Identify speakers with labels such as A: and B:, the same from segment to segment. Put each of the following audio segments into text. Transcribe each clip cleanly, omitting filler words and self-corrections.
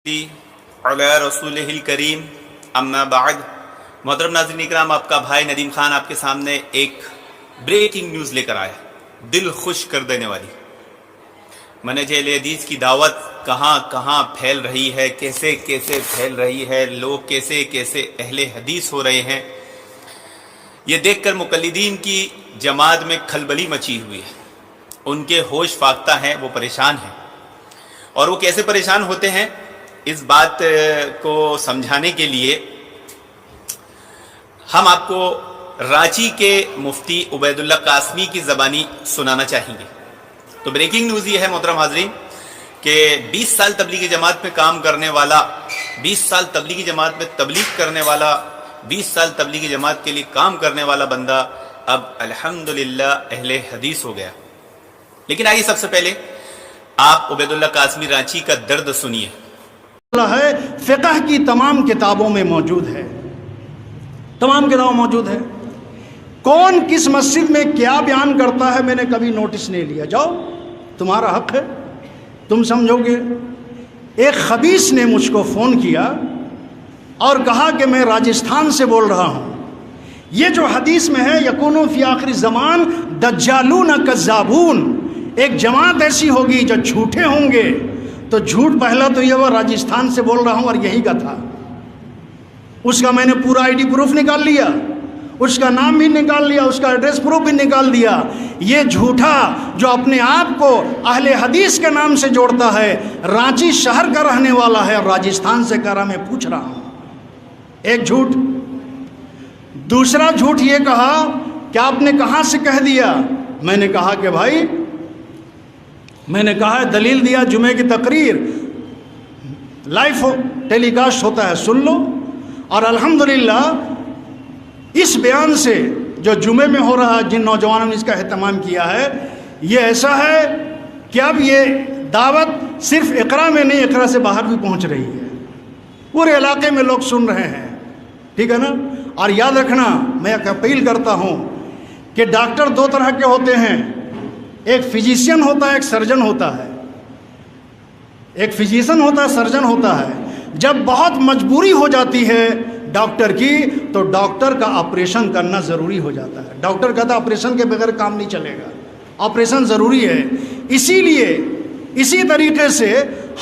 A: علی رسول الکریم اما بعد، محترم ناظرین اکرام، آپ کا بھائی ندیم خان آپ کے سامنے ایک بریکنگ نیوز لے کر آیا، دل خوش کر دینے والی۔ منہج اہل حدیث کی دعوت کہاں کہاں پھیل رہی ہے، کیسے کیسے پھیل رہی ہے، لوگ کیسے کیسے اہل حدیث ہو رہے ہیں، یہ دیکھ کر مقلدین کی جماعت میں کھلبلی مچی ہوئی ہے۔ ان کے ہوش فاختہ ہیں، وہ پریشان ہیں، اور وہ کیسے پریشان ہوتے ہیں اس بات کو سمجھانے کے لیے ہم آپ کو رانچی کے مفتی عبید اللہ قاسمی کی زبانی سنانا چاہیں گے۔ تو بریکنگ نیوز یہ ہے محترم حاضرین کہ 20 سال تبلیغی جماعت میں کام کرنے والا، 20 سال تبلیغی جماعت میں تبلیغ کرنے والا، 20 سال تبلیغی جماعت کے لیے کام کرنے والا بندہ اب الحمدللہ اہل حدیث ہو گیا۔ لیکن آئیے سب سے پہلے آپ عبید اللہ قاسمی رانچی کا درد سنیے۔
B: ہے فقہ کی تمام کتابوں میں موجود ہے، تمام کتابوں میں موجود ہے۔ کون کس مسجد میں کیا بیان کرتا ہے میں نے کبھی نوٹس نہیں لیا، جاؤ تمہارا حق ہے، تم سمجھو گے۔ ایک خبیث نے مجھ کو فون کیا اور کہا کہ میں راجستھان سے بول رہا ہوں، یہ جو حدیث میں ہے یکونو فی آخر زمان دجالون کذابون، ایک جماعت ایسی ہوگی جو جھوٹے ہوں گے۔ تو جھوٹ پہلا تو یہ وہ راجستھان سے بول رہا ہوں اور یہی کا تھا، اس کا میں نے پورا آئی ڈی پروف نکال لیا، اس کا نام بھی نکال لیا، اس کا ایڈریس پروف بھی نکال دیا۔ یہ جھوٹا جو اپنے آپ کو اہل حدیث کے نام سے جوڑتا ہے، رانچی شہر کا رہنے والا ہے اور راجستھان سے کہہ رہا میں پوچھ رہا ہوں، ایک جھوٹ۔ دوسرا جھوٹ یہ کہا کہ آپ نے کہاں سے کہہ دیا؟ میں نے کہا کہ بھائی میں نے کہا ہے دلیل دیا، جمعے کی تقریر لائیو ٹیلی کاسٹ ہوتا ہے، سن لو۔ اور الحمدللہ اس بیان سے جو جمعے میں ہو رہا ہے، جن نوجوانوں نے اس کا اہتمام کیا ہے، یہ ایسا ہے کہ اب یہ دعوت صرف اقرا میں نہیں، اقرا سے باہر بھی پہنچ رہی ہے، پورے علاقے میں لوگ سن رہے ہیں، ٹھیک ہے نا۔ اور یاد رکھنا، میں ایک اپیل کرتا ہوں کہ ڈاکٹر دو طرح کے ہوتے ہیں، ایک فزیشین ہوتا ہے، ایک سرجن ہوتا ہے۔ ایک فزیشین ہوتا ہے، سرجن ہوتا ہے۔ جب بہت مجبوری ہو جاتی ہے ڈاکٹر کی تو ڈاکٹر کا آپریشن کرنا ضروری ہو جاتا ہے۔ ڈاکٹر کہتا ہے آپریشن کے بغیر کام نہیں چلے گا، آپریشن ضروری ہے۔ اسی لیے اسی طریقے سے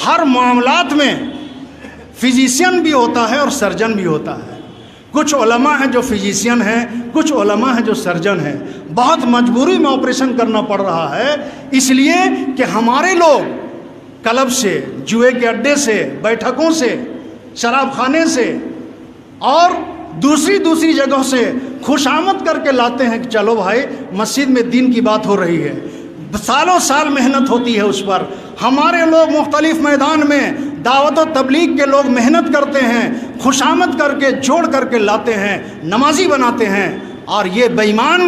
B: ہر معاملات میں فزیشین بھی ہوتا ہے اور سرجن بھی ہوتا ہے۔ کچھ علماء ہیں جو فزیشین ہیں، کچھ علماء ہیں جو سرجن ہیں۔ بہت مجبوری میں آپریشن کرنا پڑ رہا ہے، اس لیے کہ ہمارے لوگ کلب سے، جوئے کے اڈے سے، بیٹھکوں سے، شراب خانے سے اور دوسری جگہوں سے خوشامد کر کے لاتے ہیں کہ چلو بھائی مسجد میں دین کی بات ہو رہی ہے۔ سالوں سال محنت ہوتی ہے اس پر۔ ہمارے لوگ مختلف میدان میں دعوت و تبلیغ کے لوگ محنت کرتے ہیں، خوشامد کر کے جوڑ کر کے لاتے ہیں، نمازی بناتے ہیں، اور یہ بے ایمان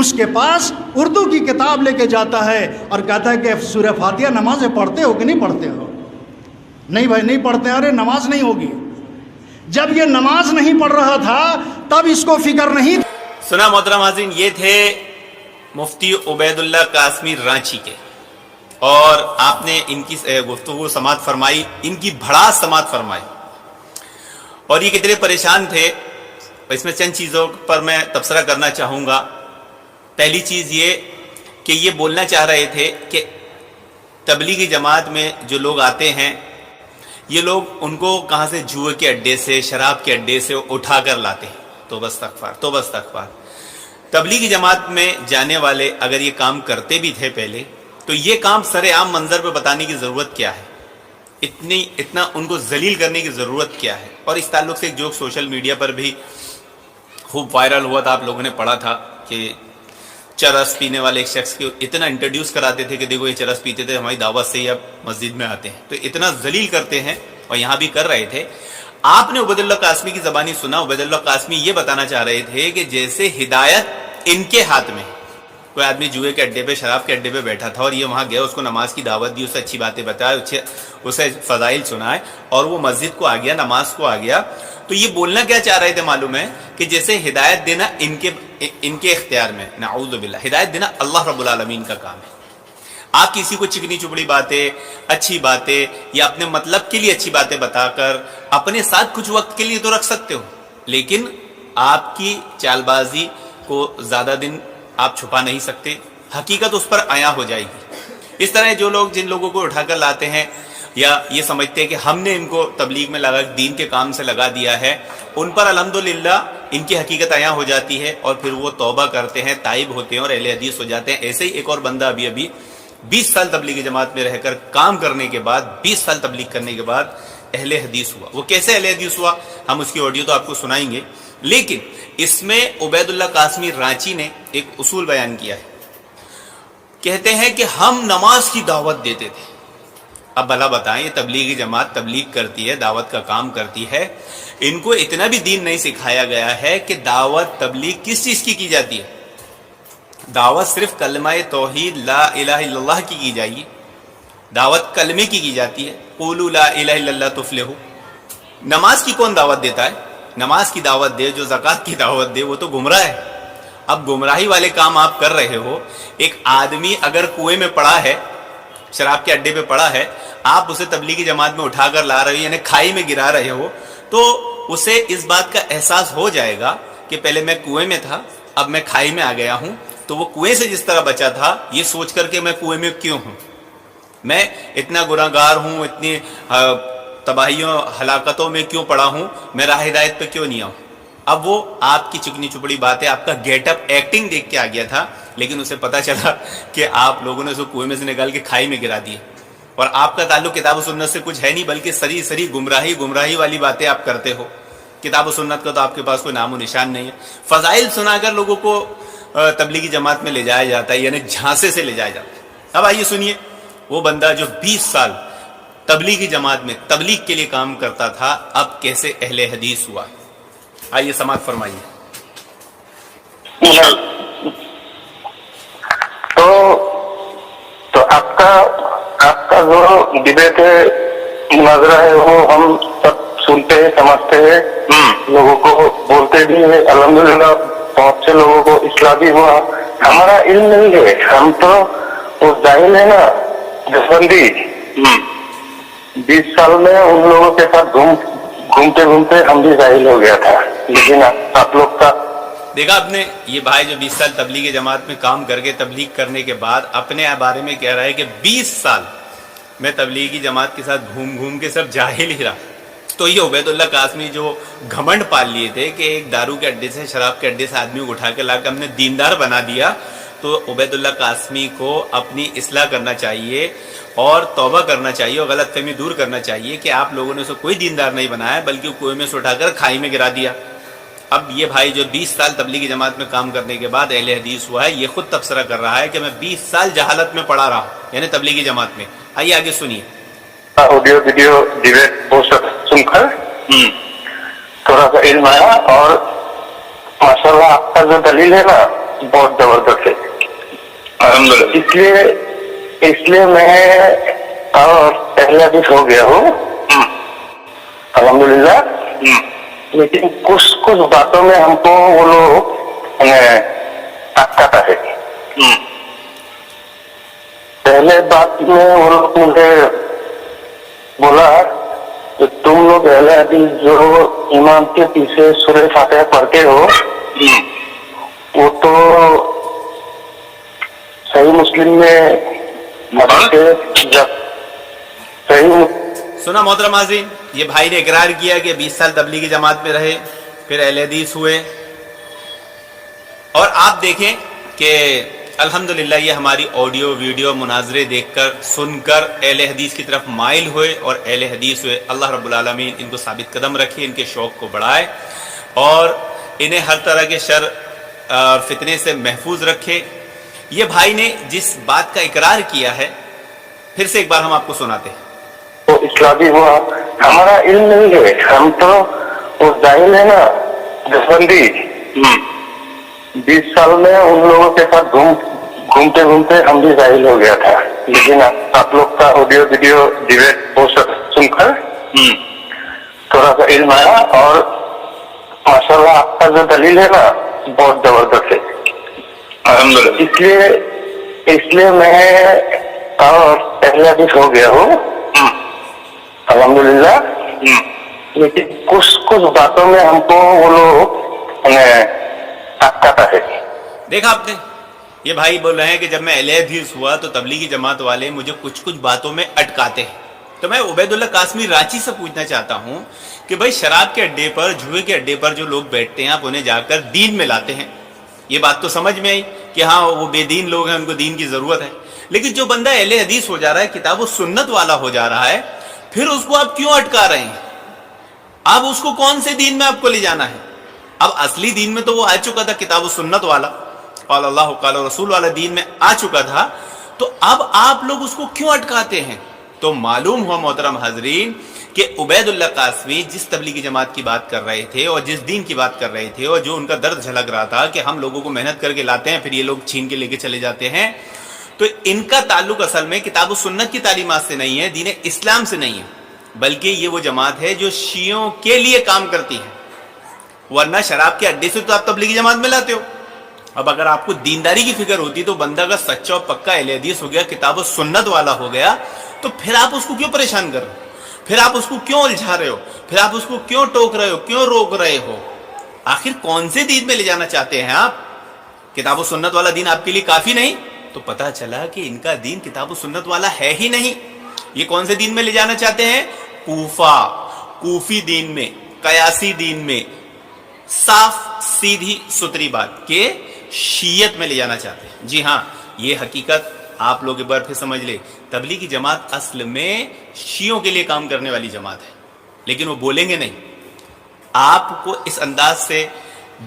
B: اس کے پاس اردو کی کتاب لے کے جاتا ہے اور کہتا ہے کہ سورہ فاتحہ نمازیں پڑھتے ہو کہ نہیں پڑھتے ہو؟ نہیں بھائی نہیں پڑھتے۔ ارے نماز نہیں ہوگی۔ جب یہ نماز نہیں پڑھ رہا تھا تب اس کو فکر نہیں تھی۔
A: سنا محترم حاضرین، یہ تھے مفتی عبید اللہ قاسمی رانچی کے، اور آپ نے ان کی گفتگو سماعت فرمائی، ان کی بھڑاس سماعت فرمائی، اور یہ کتنے پریشان تھے۔ اس میں چند چیزوں پر میں تبصرہ کرنا چاہوں گا۔ پہلی چیز یہ کہ یہ بولنا چاہ رہے تھے کہ تبلیغی جماعت میں جو لوگ آتے ہیں، یہ لوگ ان کو کہاں سے جوئے کے اڈے سے، شراب کے اڈے سے اٹھا کر لاتے ہیں۔ توبہ استغفار، توبہ استغفار۔ تبلیغی جماعت میں جانے والے اگر یہ کام کرتے بھی تھے پہلے، تو یہ کام سر عام منظر پہ بتانے کی ضرورت کیا ہے؟ اتنا ان کو ذلیل کرنے کی ضرورت کیا ہے؟ اور اس تعلق سے ایک جوک سوشل میڈیا پر بھی خوب وائرل ہوا تھا، آپ لوگوں نے پڑھا تھا کہ چرس پینے والے ایک شخص کو اتنا انٹروڈیوس کراتے تھے کہ دیکھو یہ چرس پیتے تھے، ہماری دعوت سے ہی اب مسجد میں آتے ہیں، تو اتنا ذلیل کرتے ہیں، اور یہاں بھی کر رہے تھے۔ آپ نے عبید اللہ قاسمی کی زبانی سنا۔ عبید اللہ قاسمی یہ بتانا چاہ رہے تھے کہ جیسے ہدایت ان کے ہاتھ میں، کوئی آدمی جوئے کے اڈے پہ، شراب کے اڈے پہ بیٹھا تھا اور یہ وہاں گیا، اس کو نماز کی دعوت دی، اسے اچھی باتیں بتائے، اسے فضائل سنائے، اور وہ مسجد کو آ گیا، نماز کو آ گیا، تو یہ بولنا کیا چاہ رہے تھے معلوم ہے کہ جیسے ہدایت دینا ان کے اختیار میں، نعوذ باللہ، ہدایت دینا اللہ رب العالمین کا کام ہے۔ آپ کسی کو چکنی چپڑی باتیں، اچھی باتیں یا اپنے مطلب کے لیے اچھی باتیں بتا کر اپنے ساتھ کچھ وقت کے لیے تو رکھ سکتے ہو، لیکن آپ کی چال بازی کو زیادہ دن آپ چھپا نہیں سکتے، حقیقت اس پر عیاں ہو جائے گی۔ اس طرح جو لوگ جن لوگوں کو اٹھا کر لاتے ہیں یا یہ سمجھتے ہیں کہ ہم نے ان کو تبلیغ میں لگا، دین کے کام سے لگا دیا ہے، ان پر الحمدللہ ان کی حقیقت عیاں ہو جاتی ہے اور پھر وہ توبہ کرتے ہیں، تائب ہوتے ہیں اور اہل حدیث ہو جاتے ہیں۔ ایسے ہی ایک اور بندہ ابھی 20 سال تبلیغی جماعت میں رہ کر کام کرنے کے بعد، 20 سال تبلیغ کرنے کے بعد اہل حدیث ہوا۔ وہ کیسے اہل حدیث ہوا، ہم اس کی آڈیو تو آپ کو سنائیں گے، لیکن اس میں عبید اللہ قاسمی رانچی نے ایک اصول بیان کیا ہے۔ کہتے ہیں کہ ہم نماز کی دعوت دیتے تھے۔ اب بھلا بتائیں، یہ تبلیغی جماعت تبلیغ کرتی ہے، دعوت کا کام کرتی ہے، ان کو اتنا بھی دین نہیں سکھایا گیا ہے کہ دعوت تبلیغ کس چیز کی جاتی ہے۔ دعوت صرف کلمہ توحید لا الہ الا اللہ کی جائے گی، دعوت کلمے کی جاتی ہے، قولوا لا الہ الا اللہ تفلحوا۔ نماز کی کون دعوت دیتا ہے؟ نماز کی دعوت دے، جو زکوٰۃ کی دعوت دے وہ تو گمراہ ہے۔ اب گمراہی والے کام آپ کر رہے ہو۔ ایک آدمی اگر کنویں میں پڑا ہے، شراب کے اڈے پہ پڑا ہے، آپ اسے تبلیغی جماعت میں اٹھا کر لا رہے ہو، یعنی کھائی میں گرا رہے ہو، تو اسے اس بات کا احساس ہو جائے گا کہ پہلے میں کنویں میں تھا، اب میں کھائی میں آ گیا ہوں، تو وہ کنویں سے جس طرح بچا تھا، یہ سوچ کر کہ میں کنویں میں کیوں ہوں، میں اتنا گناہگار ہوں، اتنی تباہیوں ہلاکتوں میں کیوں پڑا ہوں، میں راہ ہدایت پہ کیوں نہیں آؤں۔ اب وہ آپ کی چکنی چپڑی باتیں، آپ کا گیٹ اپ ایکٹنگ دیکھ کے آ گیا تھا، لیکن اسے پتا چلا کہ آپ لوگوں نے اسے کنویں میں سے نکال کے کھائی میں گرا دیے، اور آپ کا تعلق کتاب و سنت سے کچھ ہے نہیں، بلکہ سری گمراہی والی باتیں آپ کرتے ہو۔ کتاب و سنت کا تو آپ کے پاس کوئی نام و نشان نہیں ہے۔ فضائل سنا کر لوگوں کو تبلیغی جماعت میں لے جایا جاتا ہے، یعنی جھانسے سے لے جایا جاتا ہے۔ اب آئیے سنیے، وہ بندہ جو 20 سال تبلیغی جماعت میں تبلیغ کے لیے کام کرتا تھا، اب کیسے اہل حدیث ہوا، آئیے سماعت فرمائیے۔
C: تو آپ کا جو ڈبیٹ ہے، مناظرہ ہے، وہ ہم سب سنتے ہیں، سمجھتے ہیں، لوگوں کو بولتے بھی ہیں، الحمدللہ بہت سے لوگوں کو اصلاح بھی ہوا۔ ہمارا علم نہیں ہے، ہم تو وہ جاہل ہے نا، جسبندی۔ 20 سال میں ان لوگوں کے ساتھ گھومتے ہم بھی جاہل ہو گیا تھا، لیکن آپ لوگ کا
A: دیکھا آپ نے، یہ بھائی جو 20 سال تبلیغی جماعت میں کام کر کے تبلیغ کرنے کے بعد اپنے بارے میں کہہ رہا ہے کہ 20 سال میں تبلیغی جماعت کے ساتھ گھوم کے سب جاہل ہی رہا۔ تو یہ عبید اللہ قاسمی جو گھمنڈ پال لیے تھے کہ ایک دارو کے اڈے سے، شراب کے اڈے سے آدمی کو اٹھا کے لا کے ہم نے دیندار بنا دیا، تو عبید اللہ قاسمی کو اپنی اصلاح کرنا چاہیے اور توبہ کرنا چاہیے اور غلط فہمی دور کرنا چاہیے کہ آپ لوگوں نے اسے کوئی دیندار نہیں بنایا، بلکہ کنویں میں سے اٹھا کر کھائی میں گرا دیا۔ اب یہ بھائی جو 20 سال تبلیغی جماعت میں کام کرنے کے بعد اہل حدیث ہوا ہے، یہ خود تبصرہ کر رہا ہے کہ میں 20 سال جہالت میں پڑا رہا ہوں، یعنی تبلیغی جماعت میں۔ آئیے آگے سنیے۔
C: آڈیو ویڈیو ڈیبیٹ وہ سب سن کر تھوڑا سا علم آیا، اور ماشاءاللہ آپ کا جو دلیل ہے نا بہت زبردست ہے، الحمدللہ۔ اس لیے میں اور اہل حدیث ہو گیا ہوں الحمدللہ، لیکن کچھ باتوں میں ہم کو وہ لوگ اٹکاتا ہے۔ پہلے بات میں وہ لوگ مجھے بولا کہ تم لوگ اہل حدیث جو امام کے پیچھے سورہ فاتحہ پڑھتے ہو، وہ تو صحیح مسلم میں
A: سنا محترم حاضرین، یہ بھائی نے اقرار کیا کہ 20 سال تبلیغی جماعت میں رہے، پھر اہل حدیث ہوئے، اور آپ دیکھیں کہ الحمدللہ یہ ہماری آڈیو ویڈیو مناظرے دیکھ کر سن کر اہل حدیث کی طرف مائل ہوئے اور اہل حدیث ہوئے۔ اللہ رب العالمین ان کو ثابت قدم رکھے، ان کے شوق کو بڑھائے اور انہیں ہر طرح کے شر اور فتنے سے محفوظ رکھے۔ یہ بھائی نے جس بات کا اقرار کیا ہے، پھر سے ایک بار ہم آپ کو سناتے ہیں۔
C: تو اصلاح بھی ہوا، ہمارا علم نہیں ہے، ہم تو وہ جاہل ہے نا، جسبندی۔ 20 سال میں ان لوگوں کے ساتھ گھومتے ہم بھی جاہل ہو گیا تھا، لیکن آپ لوگ کا آڈیو ویڈیو ڈیبیٹ وہ سب سن کر تھوڑا سا علم آیا، اور ماشاءاللہ آپ کا جو دلیل ہے نا بہت زبردست ہے الحمدللہ۔ اس لیے میں اور اہل حدیث ہو گیا ہوں الحمدللہ، لیکن کچھ باتوں میں ہم کو وہ لوگ اٹکاتا ہے.
A: دیکھا آپ نے، یہ بھائی بول رہے ہیں کہ جب میں اہل حدیث ہوا تو تبلیغی جماعت والے مجھے کچھ باتوں میں اٹکاتے ہیں. تو میں عبید اللہ قاسمی رانچی سے پوچھنا چاہتا ہوں کہ بھائی شراب کے اڈے پر، جوئے کے اڈے پر جو لوگ بیٹھتے ہیں آپ انہیں جا کر دین میں لاتے ہیں. یہ بات تو سمجھ میں آئی کہ ہاں وہ بے دین لوگ ہیں، ان کو دین کی ضرورت ہے. لیکن جو بندہ اہل حدیث ہو جا رہا ہے، کتاب و سنت والا ہو جا رہا ہے، پھر اس کو آپ کیوں اٹکا رہے ہیں؟ اب اس کو کون سے دین میں آپ کو لے جانا ہے؟ اب اصلی دین میں تو وہ آ چکا تھا، کتاب و سنت والا، قال اللہ قال رسول والا دین میں آ چکا تھا. تو اب آپ لوگ اس کو کیوں اٹکاتے ہیں؟ تو معلوم ہوا محترم حاضرین کہ عبید اللہ قاسمی جس تبلیغی جماعت کی بات کر رہے تھے اور جس دین کی بات کر رہے تھے اور جو ان کا درد جھلک رہا تھا کہ ہم لوگوں کو محنت کر کے لاتے ہیں، پھر یہ لوگ چھین کے لے کے چلے جاتے ہیں، تو ان کا تعلق اصل میں کتاب و سنت کی تعلیمات سے نہیں ہے، دین اسلام سے نہیں ہے، بلکہ یہ وہ جماعت ہے جو شیعوں کے لیے کام کرتی ہے. ورنہ شراب کے اڈے سے تو آپ تبلیغی جماعت میں لاتے ہو. اب اگر آپ کو دینداری کی فکر ہوتی تو بندہ کا سچا اور پکا اہل حدیث ہو گیا، کتاب و سنت والا ہو گیا، تو پھر آپ اس کو کیوں پریشان کر رہے ہو؟ پھر آپ اس کو کیوں الجھا رہے ہو؟ پھر آپ اس کو کیوں ٹوک رہے ہو؟ کیوں روک رہے ہو؟ آخر کون سے دین میں لے جانا چاہتے ہیں آپ؟ کتاب و سنت والا دین آپ کے لیے کافی نہیں؟ تو پتا چلا کہ ان کا دین کتاب و سنت والا ہے ہی نہیں. یہ کون سے دین میں لے جانا چاہتے ہیں؟ کوفی دین میں، قیاسی دین میں، صاف سیدھی ستری بات کہ شیعت میں لے جانا چاہتے ہیں. جی ہاں، یہ حقیقت آپ لوگ ایک بار پھر سمجھ لیں. تبلیغی جماعت اصل میں شیعوں کے لیے کام کرنے والی جماعت ہے، لیکن وہ بولیں گے نہیں. آپ کو اس انداز سے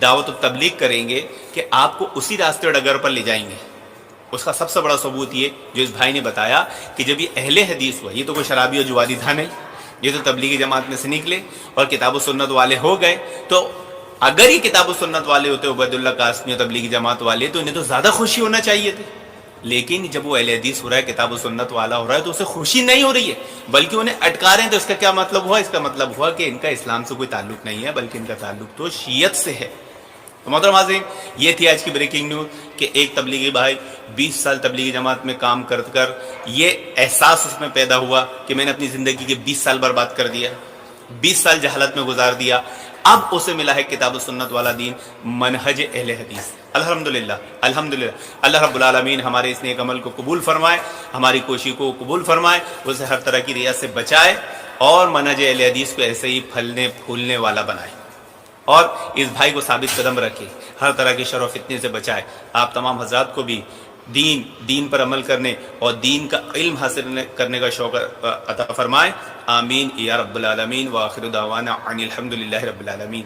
A: دعوت و تبلیغ کریں گے کہ آپ کو اسی راستے اور ڈگر پر لے جائیں گے. اس کا سب سے بڑا ثبوت یہ جو اس بھائی نے بتایا کہ جب یہ اہل حدیث ہوا، یہ تو کوئی شرابی اور جواری تھا نہیں، یہ تو تبلیغی جماعت میں سے نکلے اور کتاب و سنت والے ہو گئے. تو اگر یہ کتاب و سنت والے ہوتے عبید اللہ قاسمی اور تبلیغی جماعت والے تو انہیں تو زیادہ خوشی ہونا چاہیے تھی. لیکن جب وہ اہل حدیث ہو رہا ہے، کتاب و سنت والا ہو رہا ہے، تو اسے خوشی نہیں ہو رہی ہے، بلکہ انہیں اٹکا رہے ہیں. تو اس کا کیا مطلب ہوا؟ اس کا مطلب ہوا کہ ان کا اسلام سے کوئی تعلق نہیں ہے، بلکہ ان کا تعلق تو شیعت سے ہے. تو محترم حاضرین، یہ تھی آج کی بریکنگ نیوز کہ ایک تبلیغی بھائی 20 سال تبلیغی جماعت میں کام کر یہ احساس اس میں پیدا ہوا کہ میں نے اپنی زندگی کے 20 سال برباد کر دیا، 20 سال جہالت میں گزار دیا. اب اسے ملا ہے کتاب و سنت والا دین، منہج اہل حدیث. الحمدللہ الحمدللہ، اللہ رب العالمین ہمارے اس نیک عمل کو قبول فرمائے، ہماری کوشش کو قبول فرمائے، اسے ہر طرح کی ریا سے بچائے اور منہج اہل حدیث کو ایسے ہی پھلنے پھولنے والا بنائے، اور اس بھائی کو ثابت قدم رکھے، ہر طرح کی شر و فتنے سے بچائے. آپ تمام حضرات کو بھی دین پر عمل کرنے اور دین کا علم حاصل کرنے کا شوق عطا فرمائے. آمین یا رب العالمین. وآخر دعوانا ان الحمدللہ رب العالمین.